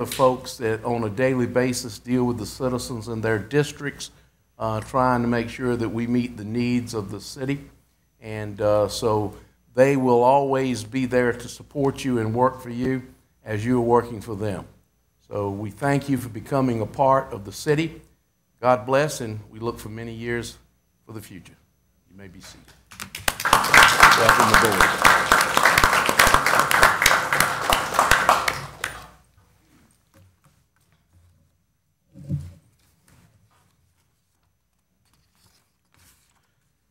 the folks that on a daily basis deal with the citizens in their districts, trying to make sure that we meet the needs of the city. And so they will always be there to support you and work for you as you're working for them. So we thank you for becoming a part of the city. God bless, and we look for many years for the future. You may be seated. Welcome aboard.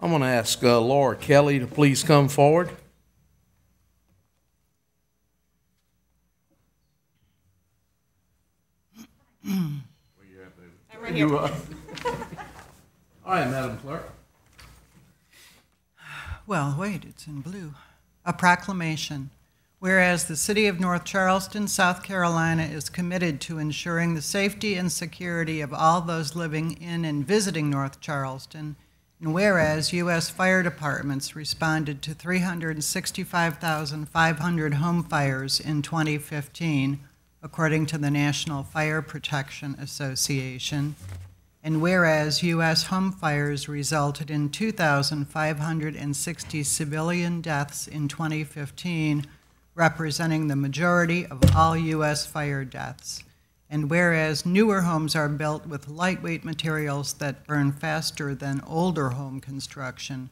I'm going to ask Laura Kelly to please come forward. Where you at, baby? I'm right here. All right, Madam Clerk. Well, wait, it's in blue. A proclamation. Whereas the City of North Charleston, South Carolina is committed to ensuring the safety and security of all those living in and visiting North Charleston, and whereas U.S. fire departments responded to 365,500 home fires in 2015, according to the National Fire Protection Association, and whereas U.S. home fires resulted in 2,560 civilian deaths in 2015, representing the majority of all U.S. fire deaths. And whereas newer homes are built with lightweight materials that burn faster than older home construction,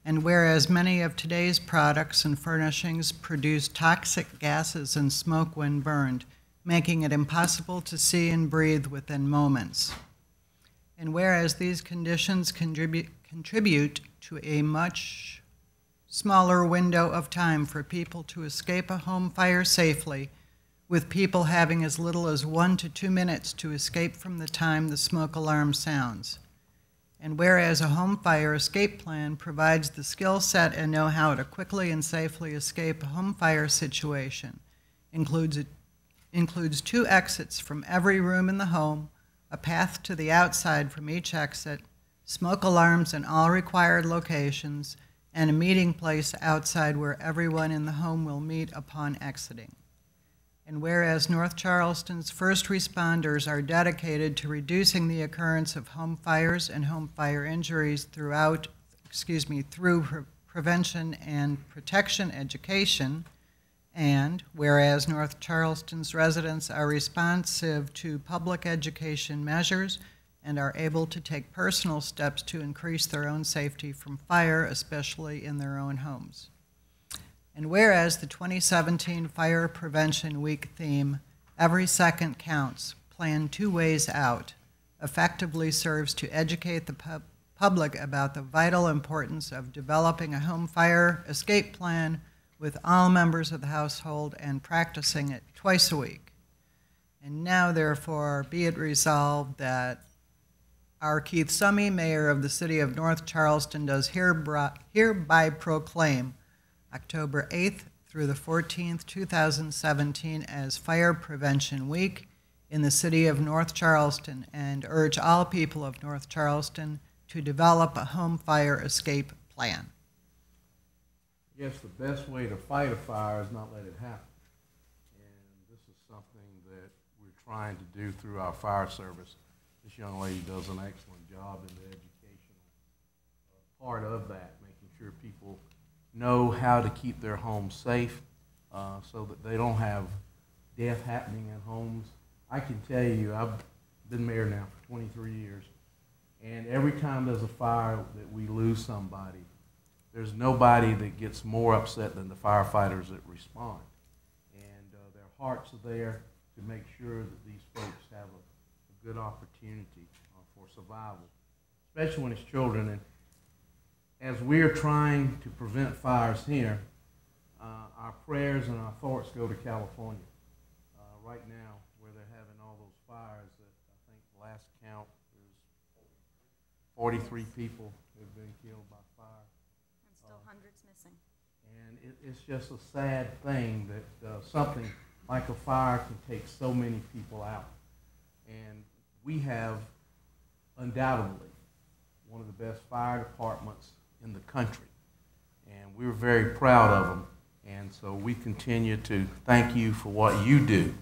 and whereas many of today's products and furnishings produce toxic gases and smoke when burned, making it impossible to see and breathe within moments. And whereas these conditions contribute to a much smaller window of time for people to escape a home fire safely, with people having as little as 1 to 2 minutes to escape from the time the smoke alarm sounds. And whereas a home fire escape plan provides the skill set and know-how to quickly and safely escape a home fire situation, includes 2 exits from every room in the home, a path to the outside from each exit, smoke alarms in all required locations, and a meeting place outside where everyone in the home will meet upon exiting. And whereas North Charleston's first responders are dedicated to reducing the occurrence of home fires and home fire injuries through prevention and protection education, and whereas North Charleston's residents are responsive to public education measures and are able to take personal steps to increase their own safety from fire, especially in their own homes. And whereas the 2017 Fire Prevention Week theme, Every Second Counts, Plan 2 Ways Out, effectively serves to educate the public about the vital importance of developing a home fire escape plan with all members of the household and practicing it twice a week. And now, therefore, be it resolved that our Keith Summey, Mayor of the City of North Charleston, does hereby proclaim October 8th through the 14th, 2017 as Fire Prevention Week in the City of North Charleston, and urge all people of North Charleston to develop a home fire escape plan. Yes, the best way to fight a fire is not let it happen. And this is something that we're trying to do through our fire service. This young lady does an excellent job in the educational part of that, making sure people know how to keep their homes safe so that they don't have death happening in homes. I can tell you, I've been mayor now for 23 years, and every time there's a fire that we lose somebody, there's nobody that gets more upset than the firefighters that respond. And their hearts are there to make sure that these folks have a good opportunity for survival, especially when it's children. And as we're trying to prevent fires here, our prayers and our thoughts go to California. Right now, where they're having all those fires, that I think the last count is 43 people have been killed by fire. And still hundreds missing. And it's just a sad thing that something like a fire can take so many people out. And we have undoubtedly one of the best fire departments in the country. And we're very proud of them. And so we continue to thank you for what you do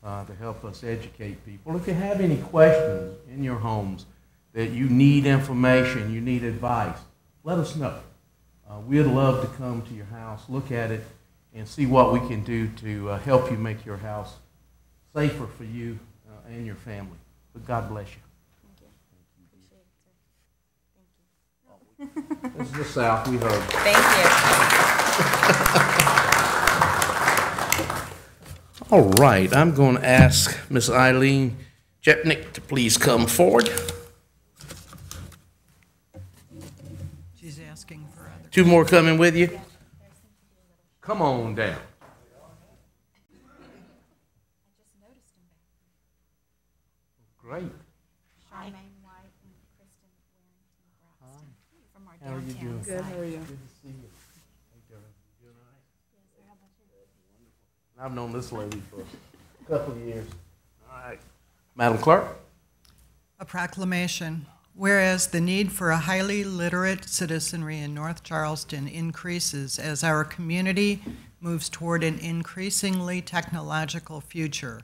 to help us educate people. If you have any questions in your homes that you need information, you need advice, let us know. We'd love to come to your house, look at it, and see what we can do to help you make your house safer for you and your family. But God bless you. Thank you. Appreciate it, sir. Thank you. This is the South. We heard. Thank you. All right. I'm going to ask Miss Eileen Jepnick to please come forward. She's asking for other. Two more coming with you. Come on down. Great. Charmaine White and Kristen Warrington Broxton from our How are you downtown doing? side. Good, how are you? Good to see you. Hey, Darren, you doing all right? Yes, sir. How about you? I've known this lady for a couple of years. All right. Madam Clerk? A proclamation. Whereas the need for a highly literate citizenry in North Charleston increases as our community moves toward an increasingly technological future,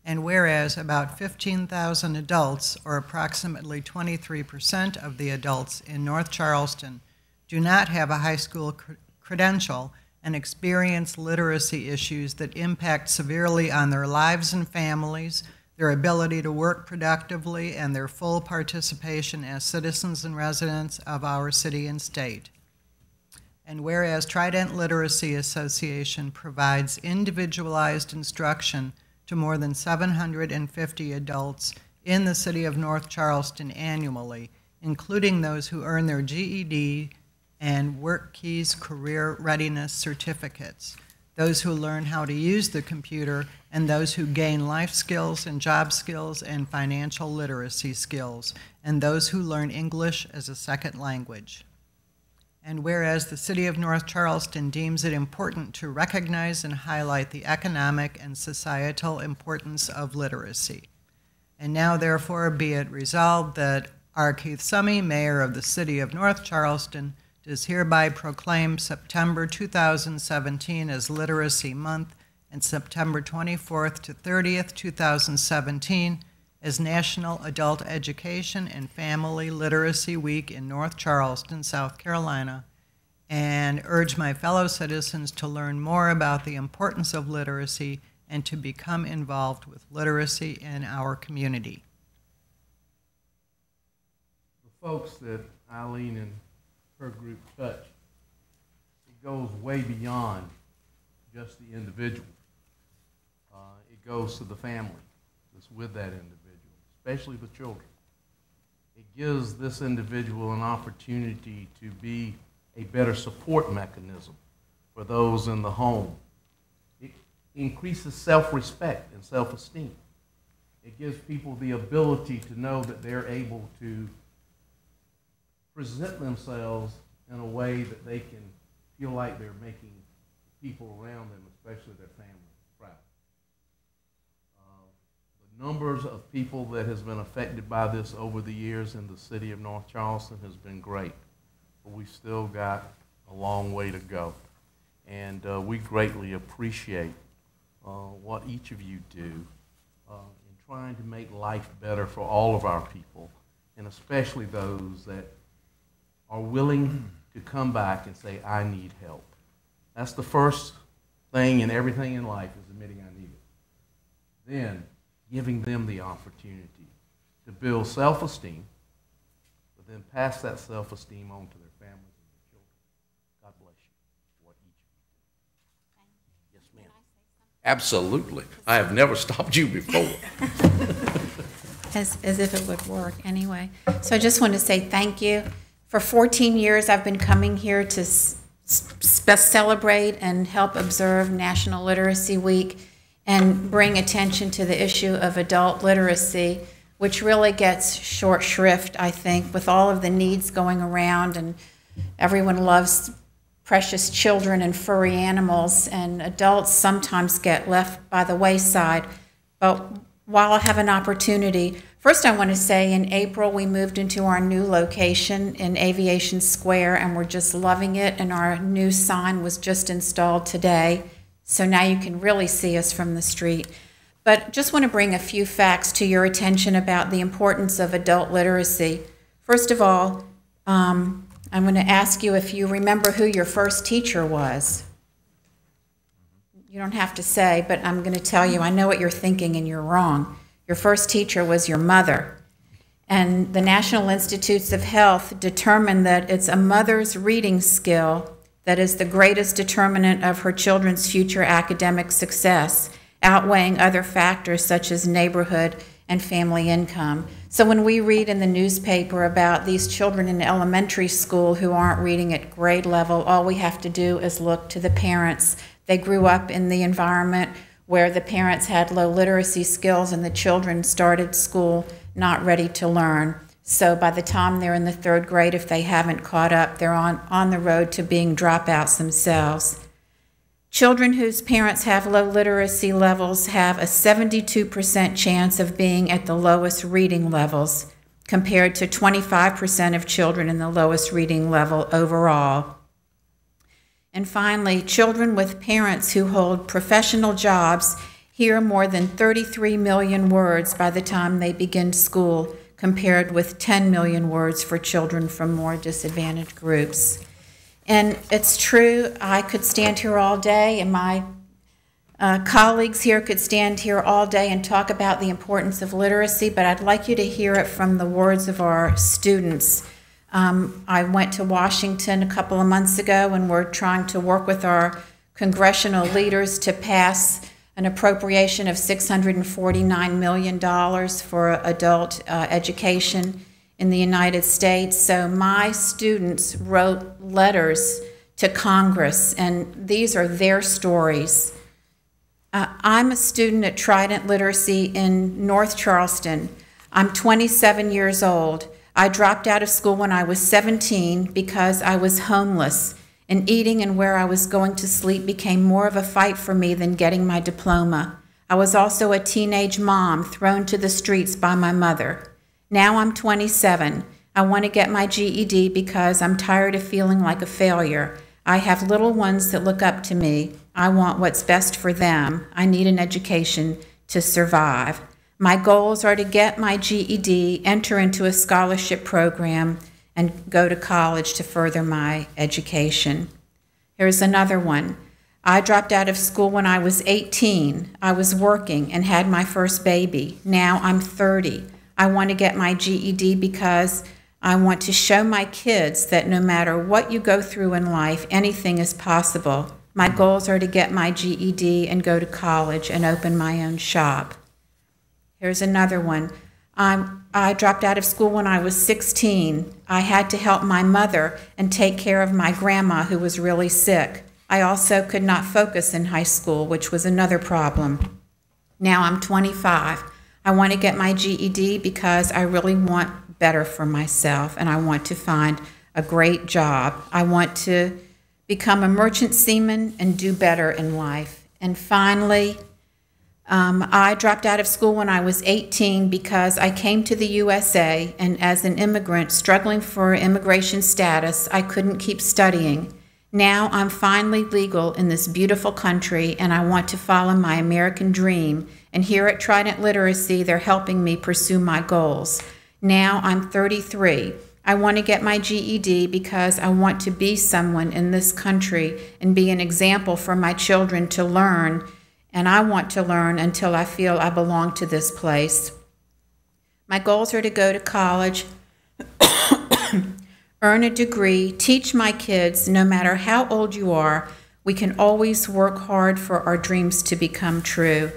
and whereas about 15,000 adults, or approximately 23% of the adults in North Charleston, do not have a high school credential and experience literacy issues that impact severely on their lives and families, their ability to work productively, and their full participation as citizens and residents of our city and state. And whereas Trident Literacy Association provides individualized instruction to more than 750 adults in the city of North Charleston annually, including those who earn their GED and WorkKeys career readiness certificates, those who learn how to use the computer, and those who gain life skills and job skills and financial literacy skills, and those who learn English as a second language. And whereas the City of North Charleston deems it important to recognize and highlight the economic and societal importance of literacy. And now therefore be it resolved that R. Keith Summey, Mayor of the City of North Charleston, does hereby proclaim September 2017 as Literacy Month and September 24th to 30th, 2017 as National Adult Education and Family Literacy Week in North Charleston, South Carolina, and urge my fellow citizens to learn more about the importance of literacy and to become involved with literacy in our community. The folks that Eileen and her group touch, it goes way beyond just the individual. It goes to the family that's with that individual, especially the children. It gives this individual an opportunity to be a better support mechanism for those in the home. It increases self-respect and self-esteem. It gives people the ability to know that they're able to present themselves in a way that they can feel like they're making people around them, especially their family, proud. The numbers of people that has been affected by this over the years in the city of North Charleston has been great, but we've still got a long way to go. And we greatly appreciate what each of you do in trying to make life better for all of our people, and especially those that are willing to come back and say, I need help. That's the first thing in everything in life, is admitting I need it. Then giving them the opportunity to build self-esteem, but then pass that self-esteem on to their families and their children. God bless you for what each of you do. Yes, ma'am. Absolutely. I have never stopped you before. As if it would work anyway. So I just want to say thank you. For 14 years, I've been coming here to celebrate and help observe National Literacy Week and bring attention to the issue of adult literacy, which really gets short shrift, I think, with all of the needs going around, and everyone loves precious children and furry animals, and adults sometimes get left by the wayside. But while I have an opportunity, first I want to say in April we moved into our new location in Aviation Square, and we're just loving it, and our new sign was just installed today, so now you can really see us from the street. But just want to bring a few facts to your attention about the importance of adult literacy. First of all, I'm going to ask you if you remember who your first teacher was. You don't have to say, but I'm going to tell you, I know what you're thinking and you're wrong. Your first teacher was your mother. And the National Institutes of Health determined that it's a mother's reading skill that is the greatest determinant of her children's future academic success, outweighing other factors such as neighborhood and family income. So when we read in the newspaper about these children in elementary school who aren't reading at grade level, all we have to do is look to the parents. They grew up in the environment where the parents had low literacy skills and the children started school not ready to learn. So by the time they're in the 3rd grade, if they haven't caught up, they're on the road to being dropouts themselves. Children whose parents have low literacy levels have a 72% chance of being at the lowest reading levels, compared to 25% of children in the lowest reading level overall. And finally, children with parents who hold professional jobs hear more than 33 million words by the time they begin school, compared with 10 million words for children from more disadvantaged groups. And it's true, I could stand here all day, and my colleagues here could stand here all day and talk about the importance of literacy, but I'd like you to hear it from the words of our students. I went to Washington a couple of months ago, and we're trying to work with our congressional leaders to pass an appropriation of $649 million for adult education in the United States. So my students wrote letters to Congress, and these are their stories. I'm a student at Trident Literacy in North Charleston. I'm 27 years old. I dropped out of school when I was 17 because I was homeless, and eating and where I was going to sleep became more of a fight for me than getting my diploma. I was also a teenage mom thrown to the streets by my mother. Now I'm 27. I want to get my GED because I'm tired of feeling like a failure. I have little ones that look up to me. I want what's best for them. I need an education to survive. My goals are to get my GED, enter into a scholarship program, and go to college to further my education. Here's another one. I dropped out of school when I was 18. I was working and had my first baby. Now I'm 30. I want to get my GED because I want to show my kids that no matter what you go through in life, anything is possible. My goals are to get my GED and go to college and open my own shop. Here's another one. I dropped out of school when I was 16. I had to help my mother and take care of my grandma who was really sick. I also could not focus in high school, which was another problem. Now I'm 25. I want to get my GED because I really want better for myself, and I want to find a great job. I want to become a merchant seaman and do better in life. And finally, I dropped out of school when I was 18 because I came to the USA, and as an immigrant struggling for immigration status, I couldn't keep studying. Now I'm finally legal in this beautiful country, and I want to follow my American dream. And here at Trident Literacy, they're helping me pursue my goals. Now I'm 33. I want to get my GED because I want to be someone in this country and be an example for my children to learn. And I want to learn until I feel I belong to this place. My goals are to go to college, earn a degree, teach my kids, no matter how old you are, we can always work hard for our dreams to become true.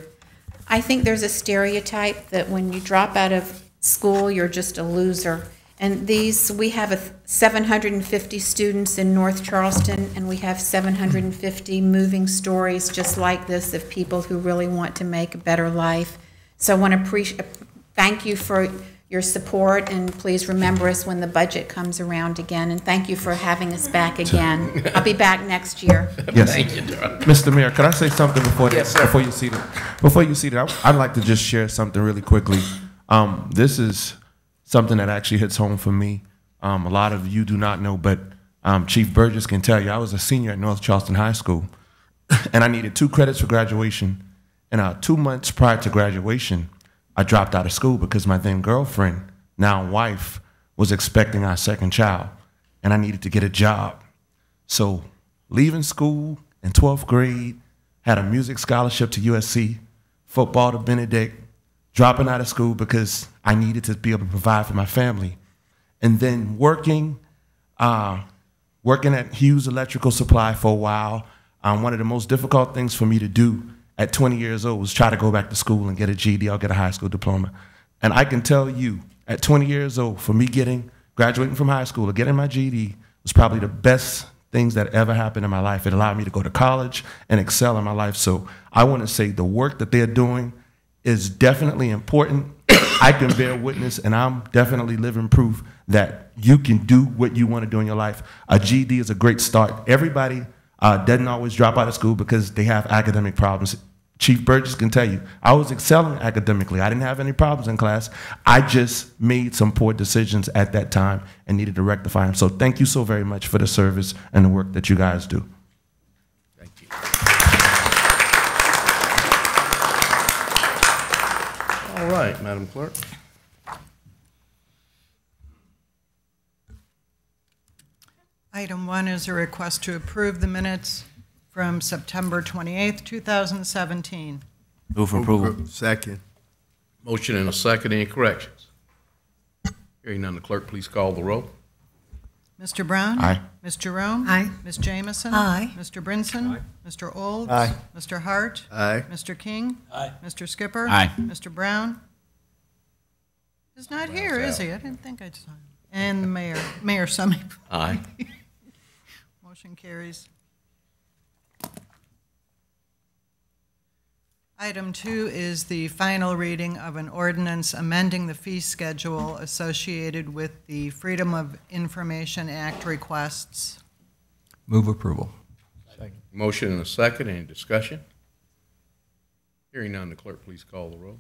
I think there's a stereotype that when you drop out of school, you're just a loser. And we have 750 students in North Charleston, and we have 750 moving stories just like this of people who really want to make a better life. So I want to thank you for your support, and please remember us when the budget comes around again. And thank you for having us back again. I'll be back next year. Yes. Thank you, Dora. Mr. Mayor, could I say something before Yes, sir. before you see that? Before you see that, I'd like to just share something really quickly. This is something that actually hits home for me. A lot of you do not know, but Chief Burgess can tell you, I was a senior at North Charleston High School, and I needed 2 credits for graduation, And 2 months prior to graduation, I dropped out of school because my then girlfriend, now wife, was expecting our second child, and I needed to get a job. So leaving school in 12th grade, had a music scholarship to USC, football to Benedict, dropping out of school because I needed to be able to provide for my family. And then working at Hughes Electrical Supply for a while. One of the most difficult things for me to do at 20 years old was try to go back to school and get a GED or get a high school diploma. And I can tell you, at 20 years old, for me graduating from high school or getting my GED was probably the best things that ever happened in my life. It allowed me to go to college and excel in my life. So I want to say the work that they're doing is definitely important. I can bear witness, and I'm definitely living proof that you can do what you want to do in your life. A GED is a great start. Everybody doesn't always drop out of school because they have academic problems. Chief Burgess can tell you, I was excelling academically. I didn't have any problems in class. I just made some poor decisions at that time and needed to rectify them. So thank you so very much for the service and the work that you guys do. Thank you. All right, Madam Clerk. Item 1 is a request to approve the minutes from September 28th, 2017. Move for approval. Second. Motion and a second. Any corrections? Hearing none, the clerk please call the roll. Mr. Brown? Aye. Ms. Jerome? Aye. Ms. Jamison? Aye. Mr. Brinson? Mr. Olds? Aye. Mr. Hart? Aye. Mr. King? Aye. Mr. Skipper? Aye. Mr. Brown? He's not here, is he? I didn't think I saw him. And the mayor, Mayor Summy. Aye. Motion carries. Item 2 is the final reading of an ordinance amending the fee schedule associated with the Freedom of Information Act requests. Move approval. Motion and a second. Any discussion? Hearing none, the clerk please call the roll.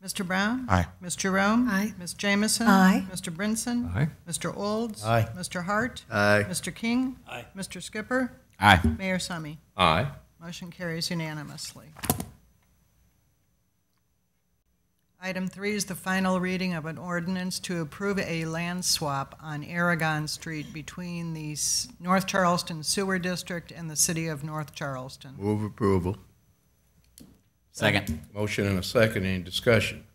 Mr. Brown? Aye. Ms. Jerome? Aye. Ms. Jamison? Aye. Mr. Brinson? Aye. Mr. Olds? Aye. Mr. Hart? Aye. Mr. King? Aye. Mr. Skipper? Aye. Mayor Summy. Aye. Motion carries unanimously. Item 3 is the final reading of an ordinance to approve a land swap on Aragon Street between the North Charleston Sewer District and the City of North Charleston. Move approval. Second. Motion and a second. Any discussion?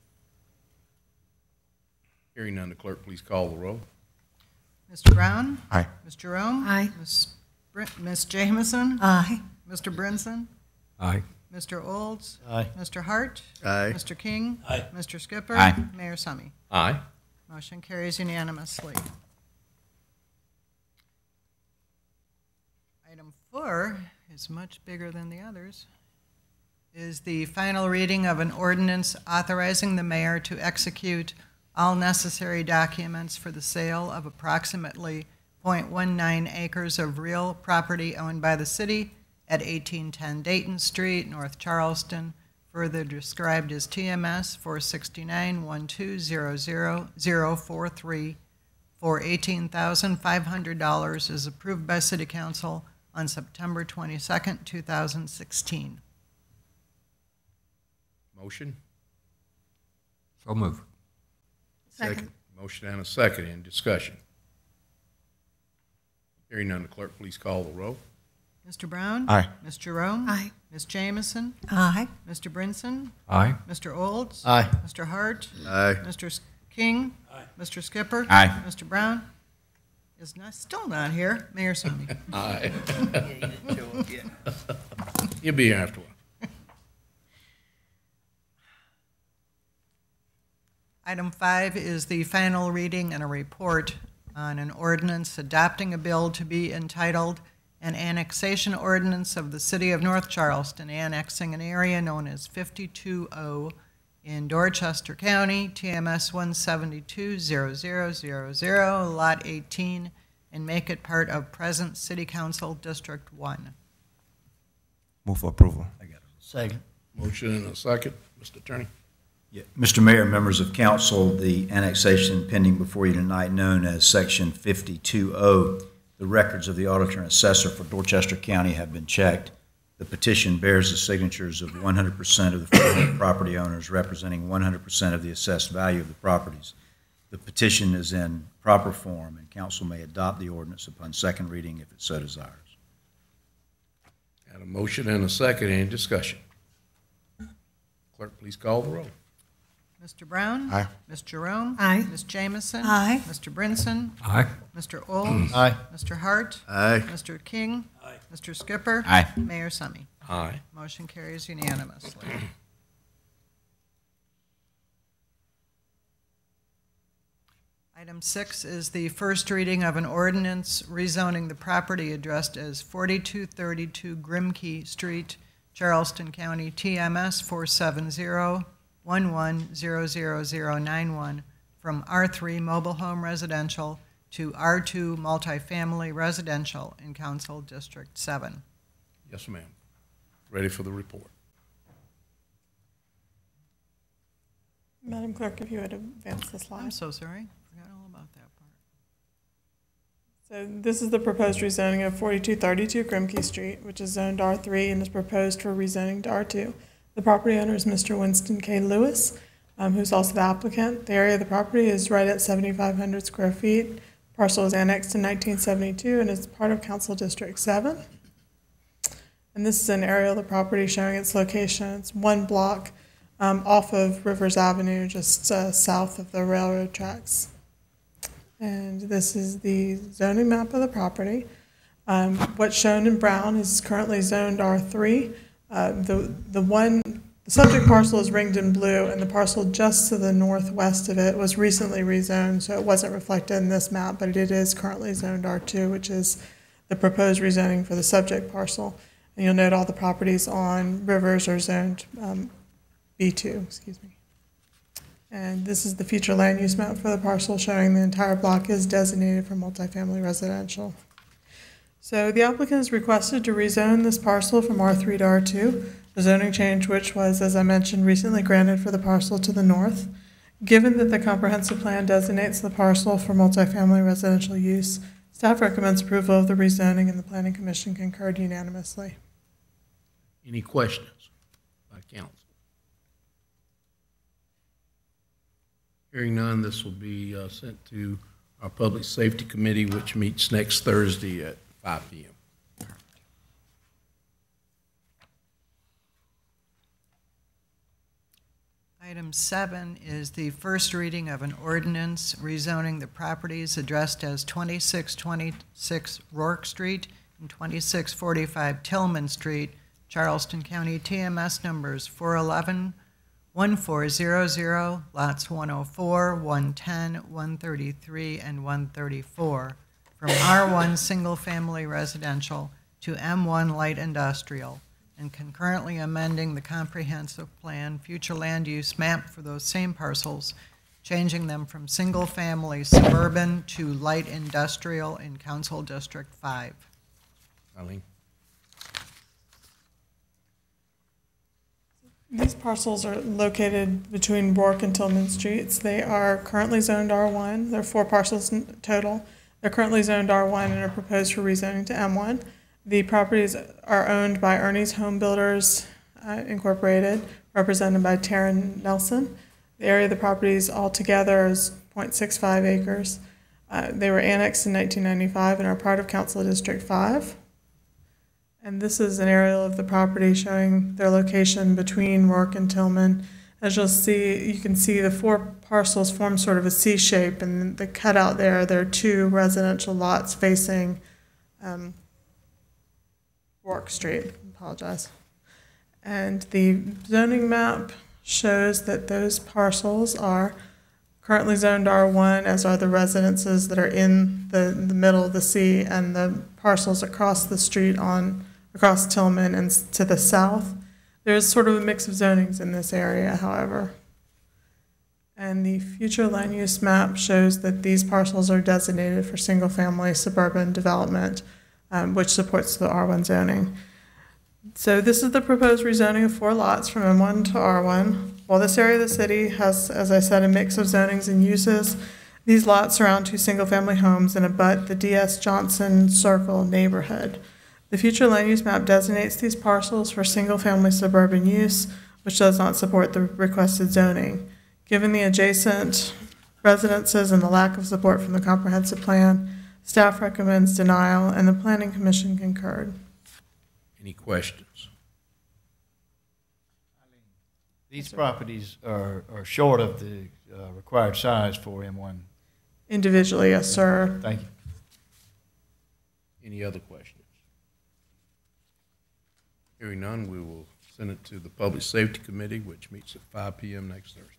Hearing none, the clerk please call the roll. Mr. Brown? Aye. Ms. Jerome? Aye. Ms. Jamison? Aye. Mr. Brinson? Aye. Mr. Olds? Aye. Mr. Hart? Aye. Mr. King? Aye. Mr. Skipper? Aye. Mayor Summy. Aye. Motion carries unanimously. Item 4 is much bigger than the others. Is the final reading of an ordinance authorizing the mayor to execute all necessary documents for the sale of approximately 0.19 acres of real property owned by the city at 1810 Dayton Street, North Charleston, further described as TMS 469-1200043 for $18,500 is approved by City Council on September 22nd, 2016. Motion? So move. Second. Motion and a second. Any discussion? Hearing none, the clerk please call the roll. Mr. Brown? Aye. Ms. Jerome? Aye. Ms. Jamison? Aye. Mr. Brinson? Aye. Mr. Olds? Aye. Mr. Hart? Aye. Mr. King? Aye. Mr. Skipper? Aye. Mr. Brown? Is still not here. Mayor Summy. Aye. You'll be here afterward. Item 5 is the final reading and a report on an ordinance adopting a bill to be entitled An Annexation Ordinance of the City of North Charleston, annexing an area known as 52O in Dorchester County, TMS 1720000, Lot 18, and make it part of present City Council District 1. Move for approval. Second. Motion and a second. Mr. Attorney? Yeah. Mr. Mayor, members of council, the annexation pending before you tonight, known as Section 52O, the records of the auditor and assessor for Dorchester County have been checked. The petition bears the signatures of 100% of the freehold property owners representing 100% of the assessed value of the properties. The petition is in proper form, and council may adopt the ordinance upon second reading if it so desires. Got a motion and a second. Any discussion? Clerk, please call the roll. Mr. Brown? Aye. Ms. Jerome? Aye. Ms. Jamison? Aye. Mr. Brinson? Aye. Mr. Olds? Aye. Mr. Hart? Aye. Mr. King? Aye. Mr. Skipper? Aye. Mayor Summy? Aye. Motion carries unanimously. Item 6 is the first reading of an ordinance rezoning the property addressed as 4232 Grimkey Street, Charleston County, TMS 470-11000091 from R3 Mobile Home Residential to R2 Multifamily Residential in Council District 7. Yes, ma'am. Ready for the report. Madam Clerk, if you would advance the slide. I'm so sorry. Forgot all about that part. So this is the proposed rezoning of 4232 Grimkey Street, which is zoned R3 and is proposed for rezoning to R2. The property owner is Mr. Winston K. Lewis, who's also the applicant. The area of the property is right at 7,500 square feet. Parcel was annexed in 1972 and is part of Council District 7. And this is an aerial of the property showing its location. It's one block off of Rivers Avenue, just south of the railroad tracks. And this is the zoning map of the property. What's shown in brown is currently zoned R3. The subject parcel is ringed in blue, and the parcel just to the northwest of it was recently rezoned, so it wasn't reflected in this map, but it is currently zoned R2, which is the proposed rezoning for the subject parcel. And you'll note all the properties on Rivers are zoned B2, excuse me. And this is the future land use map for the parcel showing the entire block is designated for multifamily residential. So the applicant has requested to rezone this parcel from R3 to R2, the zoning change which was, as I mentioned, recently granted for the parcel to the north. Given that the comprehensive plan designates the parcel for multifamily residential use, staff recommends approval of the rezoning and the Planning Commission concurred unanimously. Any questions by council? Hearing none, this will be sent to our Public Safety Committee, which meets next Thursday at 5 p.m. Item 7 is the first reading of an ordinance rezoning the properties addressed as 2626 Rourke Street and 2645 Tillman Street, Charleston County, TMS numbers 411, 1400, lots 104, 110, 133, and 134, from R1 Single Family Residential to M1 Light Industrial, and concurrently amending the comprehensive plan future land use map for those same parcels, changing them from single-family suburban to light industrial in Council District 5. Eileen? These parcels are located between Rourke and Tillman Streets. They are currently zoned R1. There are 4 parcels in total. They're currently zoned R1 and are proposed for rezoning to M1. The properties are owned by Ernie's Home Builders Incorporated, represented by Taryn Nelson. The area of the properties altogether is 0.65 acres. They were annexed in 1995 and are part of Council District 5. And this is an aerial of the property showing their location between Rourke and Tillman. As you'll see, you can see the 4 parcels form sort of a C shape, and the cutout there are 2 residential lots facing Rourke Street. Apologize. And the zoning map shows that those parcels are currently zoned R1, as are the residences that are in the middle of the C, and the parcels across the street across Tillman and to the south. There's sort of a mix of zonings in this area, however. And the future land use map shows that these parcels are designated for single-family suburban development, which supports the R1 zoning. So this is the proposed rezoning of 4 lots from M1 to R1. While this area of the city has, as I said, a mix of zonings and uses, these lots surround 2 single-family homes and abut the D.S. Johnson Circle neighborhood. The future land use map designates these parcels for single-family suburban use, which does not support the requested zoning. Given the adjacent residences and the lack of support from the comprehensive plan, staff recommends denial, and the Planning Commission concurred. Any questions? These properties are short of the required size for M1. Individually, yes, sir. Thank you. Any other questions? Hearing none, we will send it to the Public Safety Committee, which meets at 5 p.m. next Thursday.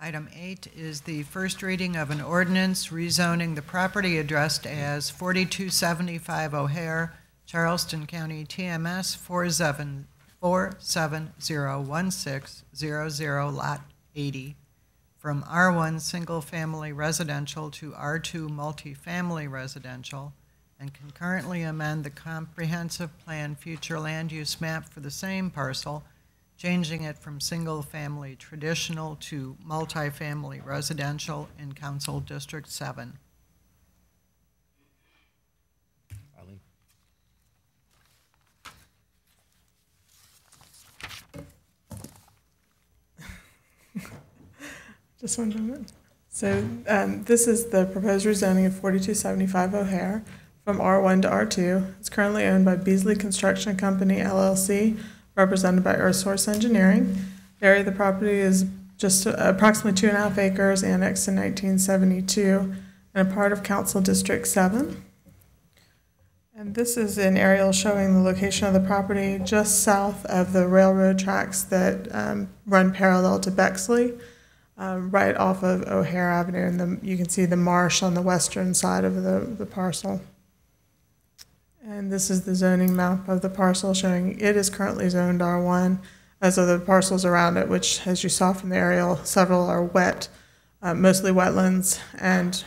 Item 8 is the first reading of an ordinance rezoning the property addressed as 4275 O'Hare, Charleston County, TMS 4701600, Lot 80, from R1 Single Family Residential to R2 Multifamily Residential, and concurrently amend the comprehensive plan future land use map for the same parcel, changing it from single-family traditional to multifamily residential in Council District 7. Eileen? Just one moment. So this is the proposed rezoning of 4275 O'Hare from R1 to R2. It's currently owned by Beasley Construction Company, LLC, represented by EarthSource Engineering. The area of the property is just approximately 2.5 acres, annexed in 1972, and a part of Council District 7. And this is an aerial showing the location of the property just south of the railroad tracks that run parallel to Bexley, right off of O'Hare Avenue, and you can see the marsh on the western side of the parcel. And this is the zoning map of the parcel showing it is currently zoned R1, as are the parcels around it, which, as you saw from the aerial, several are wet, mostly wetlands, and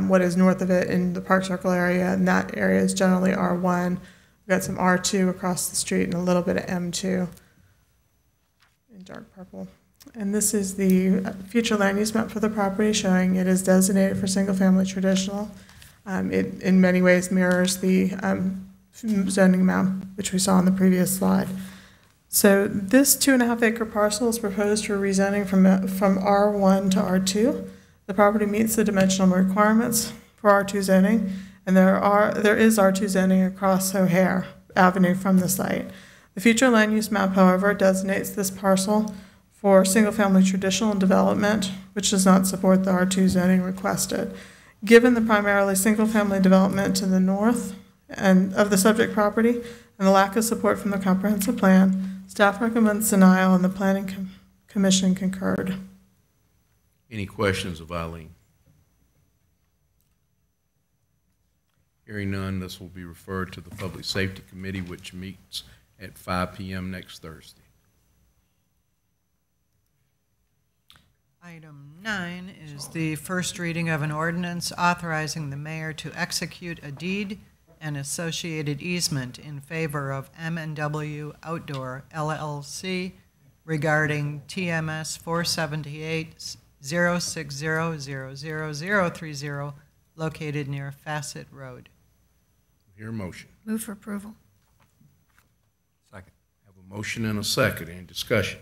what is north of it in the Park Circle area, and that area is generally R1. We've got some R2 across the street and a little bit of M2 in dark purple. And this is the future land use map for the property showing it is designated for single-family traditional. It in many ways mirrors the zoning map, which we saw on the previous slide. So this 2.5 acre parcel is proposed for rezoning from R1 to R2. The property meets the dimensional requirements for R2 zoning, and there is R2 zoning across O'Hare Avenue from the site. The future land use map, however, designates this parcel for single-family traditional development, which does not support the R2 zoning requested. Given the primarily single-family development to the north and of the subject property and the lack of support from the comprehensive plan, staff recommends denial, and the Planning Commission concurred. Any questions of Eileen? Hearing none, this will be referred to the Public Safety Committee, which meets at 5 p.m. next Thursday. Item 9 is the first reading of an ordinance authorizing the mayor to execute a deed and associated easement in favor of M&W Outdoor LLC regarding TMS 478-0600030 located near Facet Road. Hear a motion. Move for approval. Second. Have a motion and a second. Any discussion?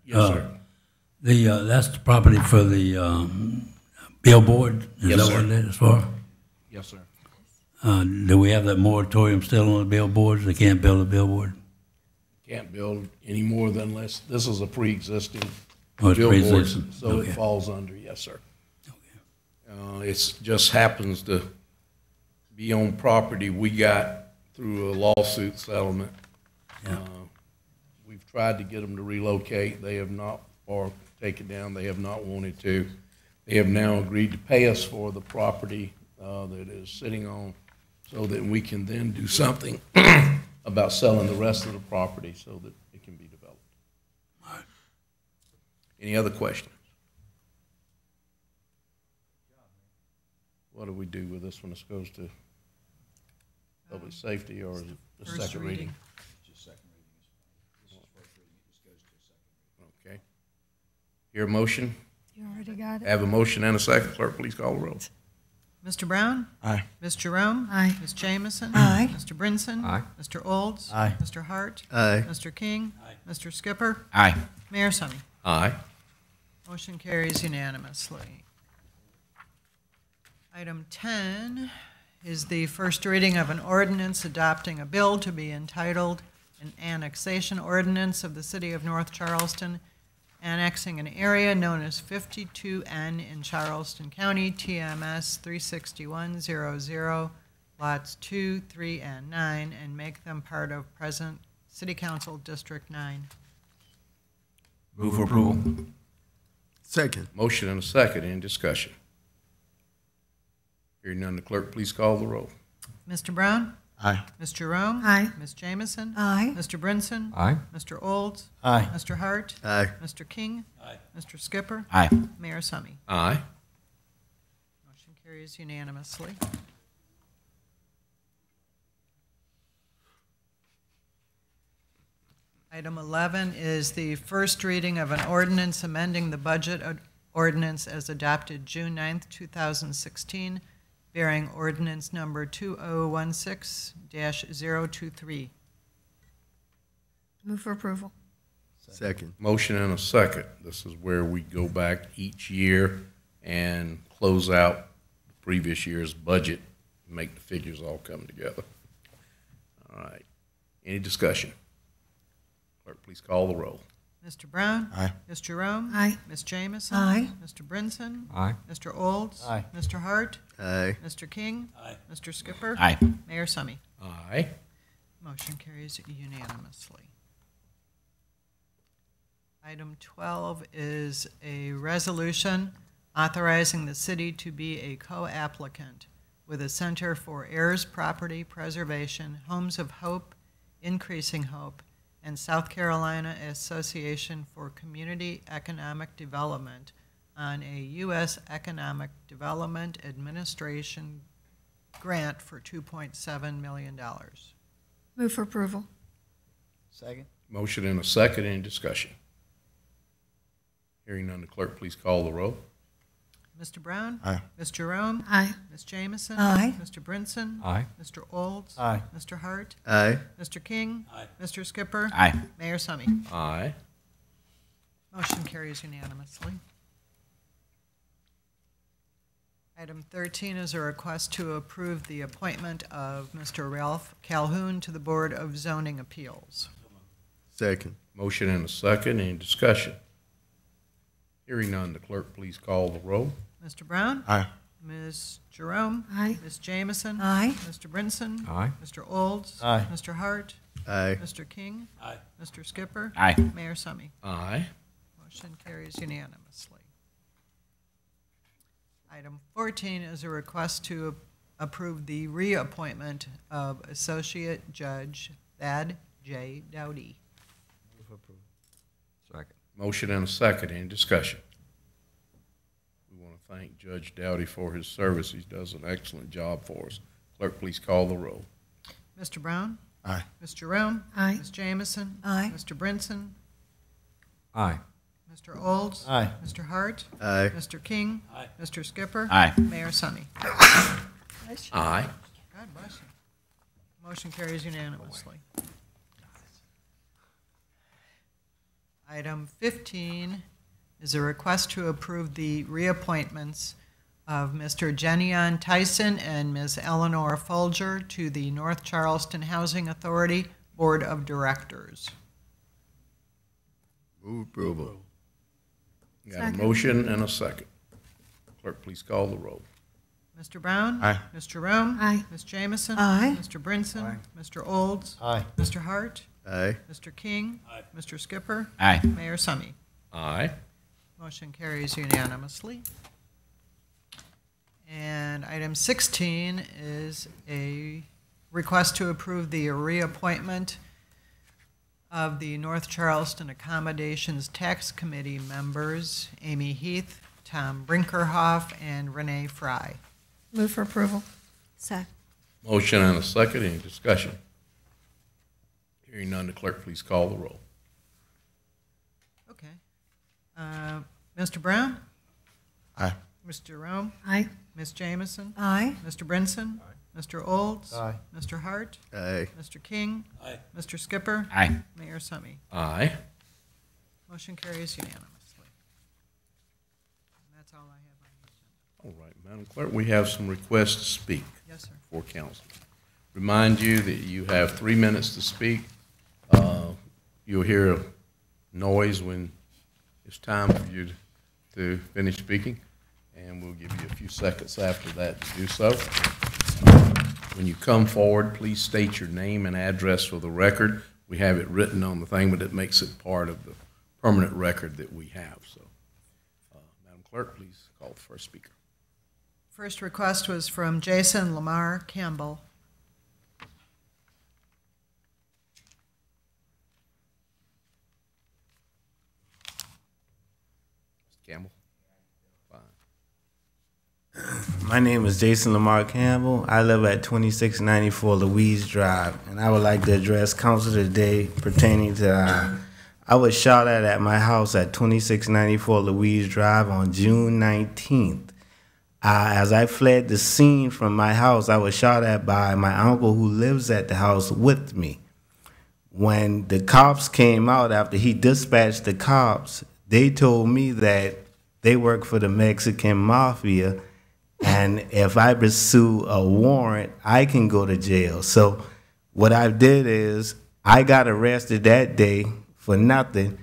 Yes, sir. That's the property for the billboard? Yes, Is that sir. what that is for? Yes, sir. Do we have that moratorium still on the billboards? They can't build a billboard? Can't build any more than less. This is a pre-existing Oh, it's billboard, pre-existing. so Okay. it falls under, yes, sir. It just happens to be on property we got through a lawsuit settlement. Yeah. We've tried to get them to relocate. They have not, or take it down. They have not wanted to. They have now agreed to pay us for the property that is sitting on, so that we can then do something about selling the rest of the property so that it can be developed. Any other questions? What do we do with this when this goes to public safety, or is it the First second reading? reading. Okay. Hear a motion? You already got it? Have a motion and a second. Clerk, please call the roll. Mr. Brown? Aye. Ms. Jerome? Aye. Ms. Jamison? Aye. Mr. Brinson? Aye. Mr. Olds? Aye. Mr. Hart? Aye. Mr. King? Mr. Skipper? Aye. Mayor Summy? Aye. Motion carries unanimously. Item 10 is the first reading of an ordinance adopting a bill to be entitled an annexation ordinance of the City of North Charleston, annexing an area known as 52N in Charleston County, TMS 36100, lots 2, 3, and 9, and make them part of present City Council District 9. Move for approval. Second. Motion and a second. Any discussion? Hearing none, the clerk, please call the roll. Mr. Brown? Aye. Ms. Jerome? Aye. Ms. Jamison? Aye. Mr. Brinson? Aye. Mr. Olds? Aye. Mr. Hart? Aye. Mr. King? Aye. Mr. Skipper? Aye. Mayor Summy? Aye. Motion carries unanimously. Item 11 is the first reading of an ordinance amending the budget ordinance as adopted June 9th, 2016, bearing ordinance number 2016-023. Move for approval. Second. Motion and a second. This is where we go back each year and close out the previous year's budget, make the figures all come together. All right. Any discussion? Clerk, please call the roll. Mr. Brown? Aye. Ms. Jerome? Aye. Ms. Jamison? Aye. Mr. Brinson? Aye. Mr. Olds? Aye. Mr. Hart? Aye. Mr. King? Aye. Mr. Skipper? Aye. Mayor Summy? Aye. Motion carries unanimously. Item 12 is a resolution authorizing the city to be a co-applicant with the Center for Heirs Property Preservation, Homes of Hope, Increasing Hope, and South Carolina Association for Community Economic Development on a U.S. Economic Development Administration grant for $2.7 million. Move for approval. Second. Motion and a second. Any discussion? Hearing none, the clerk, please call the roll. Mr. Brown? Aye. Ms. Jerome? Aye. Ms. Jamison? Aye. Mr. Brinson? Aye. Mr. Olds? Aye. Mr. Hart? Aye. Mr. King? Aye. Mr. Skipper? Aye. Mayor Summy? Aye. Motion carries unanimously. Item 13 is a request to approve the appointment of Mr. Ralph Calhoun to the Board of Zoning Appeals. Second. Motion and a second. Any discussion? Hearing none, the clerk, please call the roll. Mr. Brown? Aye. Ms. Jerome? Aye. Ms. Jamison? Aye. Mr. Brinson? Aye. Mr. Olds? Aye. Mr. Hart? Aye. Mr. King? Aye. Mr. Skipper? Aye. Mayor Summy? Aye. Motion carries unanimously. Item 14 is a request to approve the reappointment of Associate Judge Thad J. Dowdy. Second. Motion and a second. Any discussion? We want to thank Judge Dowdy for his service. He does an excellent job for us. Clerk, please call the roll. Mr. Brown? Aye. Ms. Jerome? Aye. Ms. Jamison? Aye. Mr. Brinson? Aye. Mr. Olds? Aye. Mr. Hart? Aye. Mr. King? Aye. Mr. Skipper? Aye. Mayor Summy? Aye. God bless you. Motion carries unanimously. Item 15 is a request to approve the reappointments of Mr. Jenion Tyson and Ms. Eleanor Folger to the North Charleston Housing Authority Board of Directors. Move approval. Got a Second. motion and a second. Clerk, please call the roll. Mr. Brown? Aye. Ms. Jerome? Aye. Ms. Jamison? Aye. Mr. Brinson? Aye. Mr. Olds? Aye. Mr. Hart? Aye. Mr. King? Aye. Mr. Skipper? Aye. Mayor Summy? Aye. Motion carries unanimously. And item 16 is a request to approve the reappointment of the North Charleston Accommodations Tax Committee members, Amy Heath, Tom Brinkerhoff, and Renee Fry. Move for approval. Second. Motion and a second. Any discussion? Hearing none, the clerk, please call the roll. Okay. Mr. Brown? Aye. Mr. Jerome? Aye. Ms. Jamison? Aye. Mr. Brinson? Mr. Olds? Aye. Mr. Hart? Aye. Mr. King? Aye. Mr. Skipper? Aye. Mayor Summy? Aye. Motion carries unanimously. And that's all I have on the agenda. All right, Madam Clerk, we have some requests to speak Yes, sir. for council. Remind you that you have 3 minutes to speak. You'll hear a noise when it's time for you to finish speaking, and we'll give you a few seconds after that to do so. When you come forward, please state your name and address for the record. We have it written on the thing, but it makes it part of the permanent record that we have. So, Madam Clerk, please call the first speaker. First request was from Jason Lamar Campbell. Campbell? Fine. My name is Jason Lamar Campbell. I live at 2694 Louise Drive, and I would like to address council today pertaining to I was shot at my house at 2694 Louise Drive on June 19th. As I fled the scene from my house, I was shot at by my uncle who lives at the house with me. When the cops came out after he dispatched the cops, they told me that they work for the Mexican mafia, and if I pursue a warrant, I can go to jail. So what I did is I got arrested that day for nothing,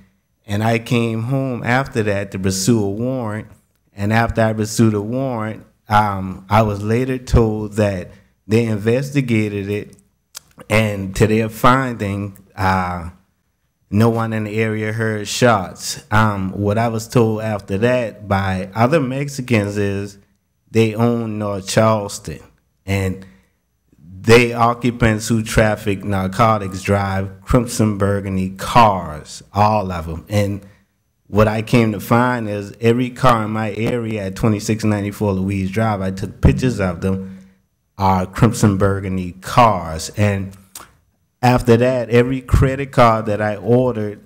and I came home after that to pursue a warrant. And after I pursued a warrant, I was later told that they investigated it, and to their finding, no one in the area heard shots. What I was told after that by other Mexicans is they own North Charleston, and they occupants who traffic narcotics drive crimson burgundy cars, all of them. And what I came to find is every car in my area at 2694 Louise Drive, I took pictures of them, are crimson burgundy cars. And after that, every credit card that I ordered,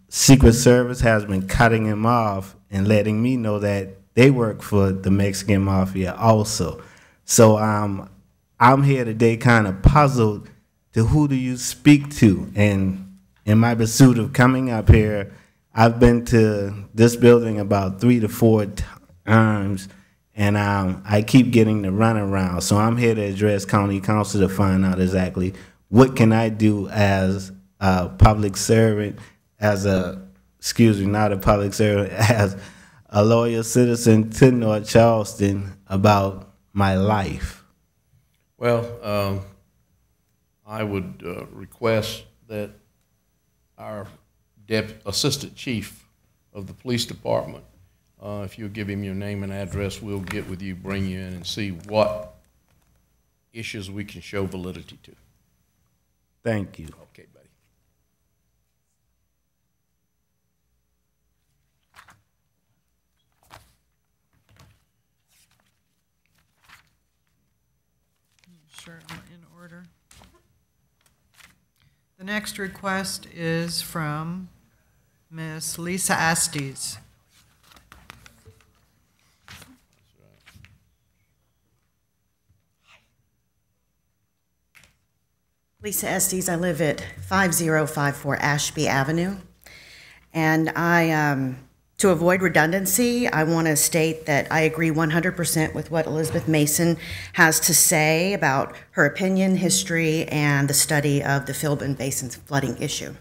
Secret Service has been cutting them off and letting me know that they work for the Mexican mafia also. So I'm here today kind of puzzled to who do you speak to. And in my pursuit of coming up here, I've been to this building about 3 to 4 times, and I keep getting the runaround. So I'm here to address county council to find out exactly what can I do as a public servant, as a, excuse me, not a public servant, as a loyal citizen to North Charleston about my life. Well, I would request that our Assistant Chief of the Police Department, if you'll give him your name and address, we'll get with you, bring you in, and see what issues we can show validity to. Thank you. Okay, buddy. Sure, I'm in order. The next request is from Miss Lisa Estes. Lisa Estes, I live at 5054 Ashby Avenue. And to avoid redundancy, I want to state that I agree 100% with what Elizabeth Mason has to say about her opinion, history, and the study of the Philbin Basin flooding issue.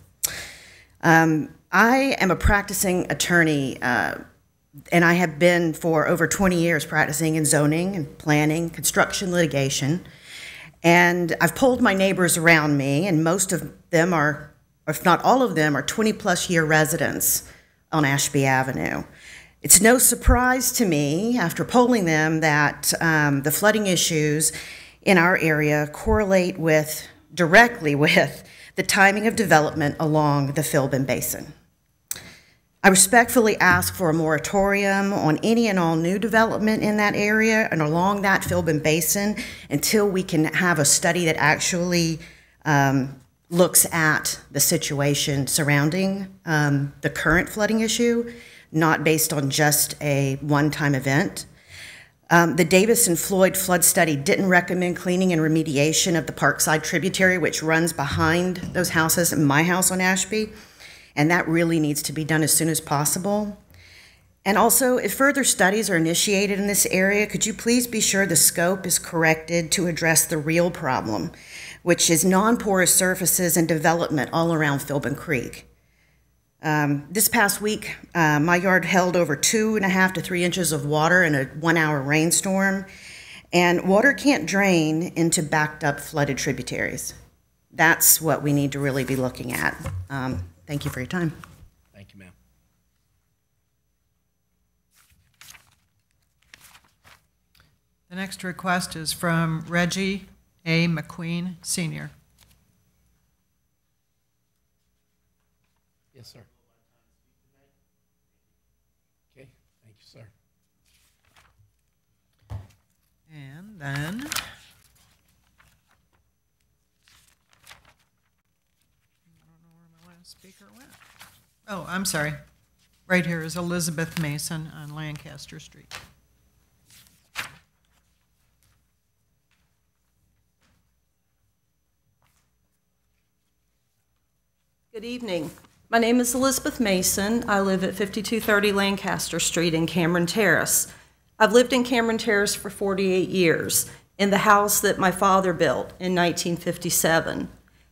I am a practicing attorney, and I have been for over 20 years practicing in zoning and planning, construction litigation. And I've polled my neighbors around me, and most of them are, if not all of them, are 20-plus year residents on Ashby Avenue. It's no surprise to me, after polling them, that the flooding issues in our area correlate directly with the timing of development along the Philbin Basin. I respectfully ask for a moratorium on any and all new development in that area and along that Philbin Basin until we can have a study that actually looks at the situation surrounding the current flooding issue. not based on just a one-time event. The Davis and Floyd flood study didn't recommend cleaning and remediation of the Parkside tributary, which runs behind those houses and my house on Ashby, and that really needs to be done as soon as possible. And also, if further studies are initiated in this area, could you please be sure the scope is corrected to address the real problem, which is non-porous surfaces and development all around Philbin Creek. This past week, my yard held over 2.5 to 3 inches of water in a 1-hour rainstorm, and water can't drain into backed up flooded tributaries. That's what we need to really be looking at. Thank you for your time. Thank you, ma'am. The next request is from Reggie A. McQueen, Sr. Yes, sir. Okay, thank you, sir. And then, I don't know where my last speaker went. Oh, I'm sorry. Right here is Elizabeth Mason on Lancaster Street. Good evening. My name is Elizabeth Mason. I live at 5230 Lancaster Street in Cameron Terrace. I've lived in Cameron Terrace for 48 years in the house that my father built in 1957.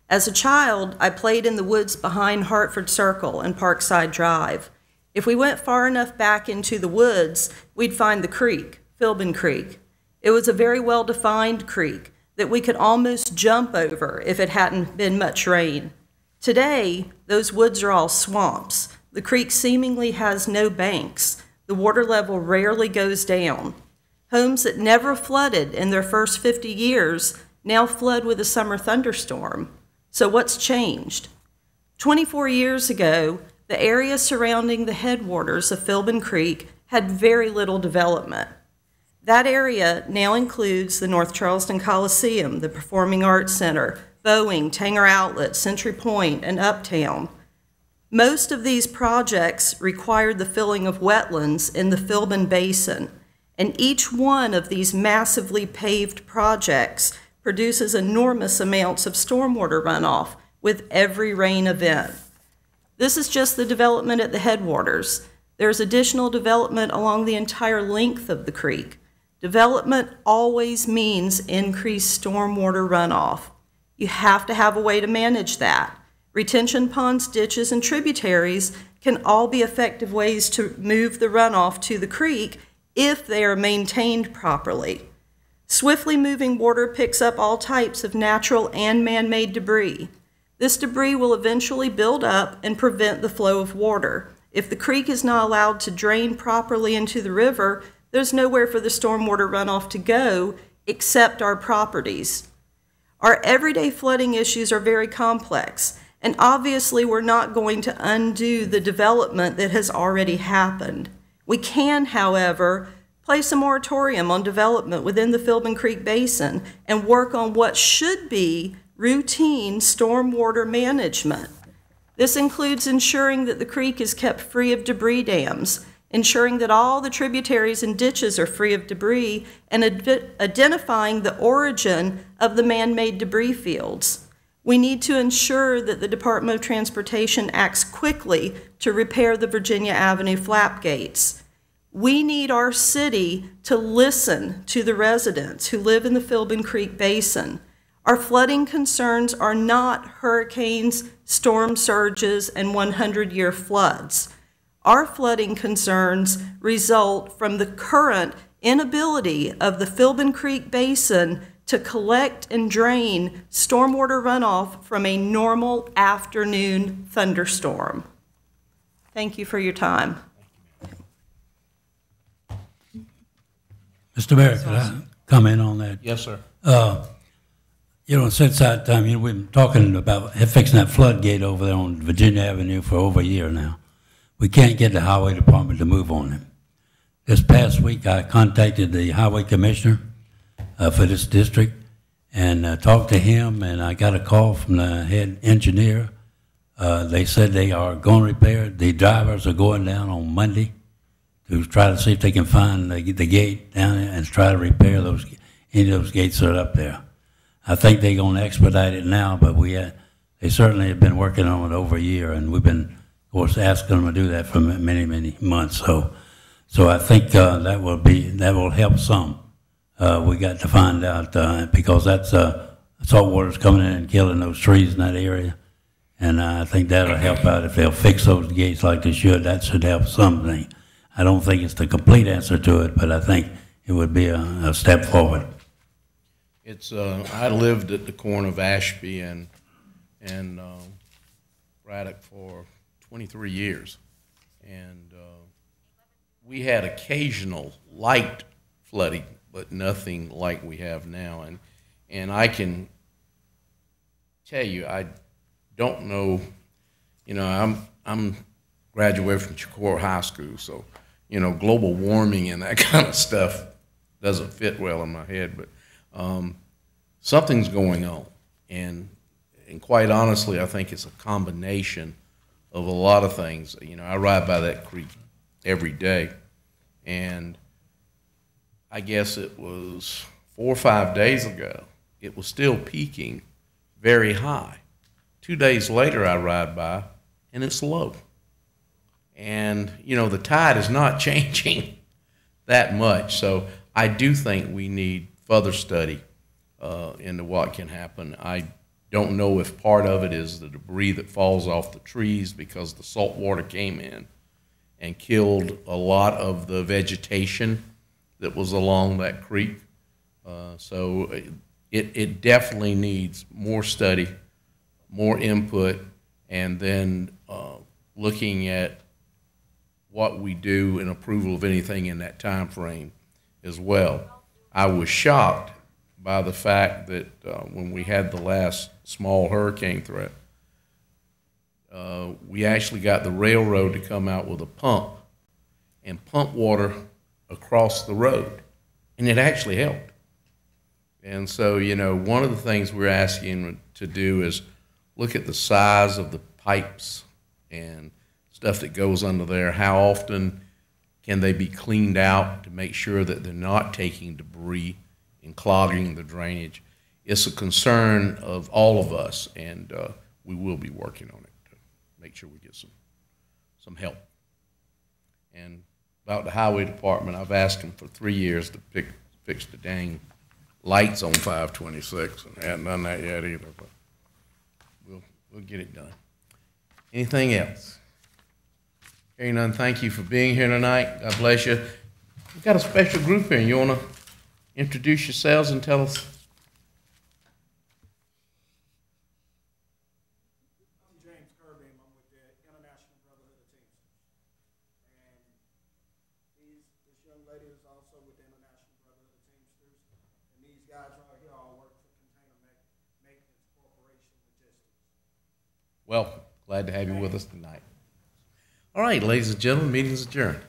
As a child, I played in the woods behind Hartford Circle and Parkside Drive. If we went far enough back into the woods, we'd find the creek, Philbin Creek. It was a very well-defined creek that we could almost jump over if it hadn't been much rain. Today, those woods are all swamps. The creek seemingly has no banks. The water level rarely goes down. Homes that never flooded in their first 50 years now flood with a summer thunderstorm. So what's changed? 24 years ago, the area surrounding the headwaters of Philbin Creek had very little development. That area now includes the North Charleston Coliseum, the Performing Arts Center, Boeing, Tanger Outlet, Century Point, and Uptown. Most of these projects required the filling of wetlands in the Philbin Basin, and each one of these massively paved projects produces enormous amounts of stormwater runoff with every rain event. This is just the development at the headwaters. There's additional development along the entire length of the creek. Development always means increased stormwater runoff. You have to have a way to manage that. Retention ponds, ditches, and tributaries can all be effective ways to move the runoff to the creek if they are maintained properly. Swiftly moving water picks up all types of natural and man-made debris. This debris will eventually build up and prevent the flow of water. If the creek is not allowed to drain properly into the river, there's nowhere for the stormwater runoff to go except our properties. Our everyday flooding issues are very complex, and obviously we're not going to undo the development that has already happened. We can, however, place a moratorium on development within the Philbin Creek Basin and work on what should be routine stormwater management. This includes ensuring that the creek is kept free of debris dams, ensuring that all the tributaries and ditches are free of debris, and identifying the origin of the man-made debris fields. We need to ensure that the Department of Transportation acts quickly to repair the Virginia Avenue flap gates. We need our city to listen to the residents who live in the Philbin Creek Basin. Our flooding concerns are not hurricanes, storm surges, and 100-year floods. Our flooding concerns result from the current inability of the Philbin Creek Basin to collect and drain stormwater runoff from a normal afternoon thunderstorm. Thank you for your time. Mr. Mayor, could I comment on that? Yes, sir. Since that time, we've been talking about fixing that floodgate over there on Virginia Avenue for over a year now. We can't get the highway department to move on it. This past week, I contacted the highway commissioner for this district and talked to him, and I got a call from the head engineer They said they are going to repair it. The drivers are going down on Monday to try to see if they can find the gate down there and try to repair any of those gates that are up there. I think they're going to expedite it now, but they certainly have been working on it over a year, and we've been, of course, asking them to do that for many, many months. So I think that will help some. We got to find out because that's salt water's coming in and killing those trees in that area, and I think that'll help out if they'll fix those gates like they should. That should help something. I don't think it's the complete answer to it, but I think it would be a step forward. It's I lived at the corner of Ashby and Braddock for 23 years, and we had occasional light flooding, but nothing like we have now. And I can tell you, I don't know. You know, I'm graduated from Chicora High School, so you know, global warming and that kind of stuff doesn't fit well in my head, but. Something's going on, and quite honestly, I think it's a combination of a lot of things. You know, I ride by that creek every day, and I guess it was 4 or 5 days ago, it was still peaking very high. 2 days later, I ride by, and it's low. And, you know, the tide is not changing that much, so I do think we need further study into what can happen. I don't know if part of it is the debris that falls off the trees because the salt water came in and killed a lot of the vegetation that was along that creek. So it definitely needs more study, more input, and then looking at what we do in approval of anything in that time frame as well. I was shocked by the fact that when we had the last small hurricane threat, we actually got the railroad to come out with a pump and pump water across the road, and it actually helped. And so, you know, one of the things we're asking to do is look at the size of the pipes and stuff that goes under there. How often can they be cleaned out to make sure that they're not taking debris and clogging the drainage? It's a concern of all of us, and we will be working on it to make sure we get some help. And about the highway department, I've asked them for 3 years to fix the dang lights on 526, and they haven't done that yet either, but we'll get it done. Anything else? Hearing none, thank you for being here tonight. God bless you. We've got a special group here. You want to introduce yourselves and tell us? I'm James Kirby. I'm with the International Brotherhood of Teamsters. And this young lady is also with the International Brotherhood of Teamsters. And these guys right here all work for Container Maintenance Corporation Logistics. Well, glad to have you with us tonight. All right, ladies and gentlemen, meeting is adjourned.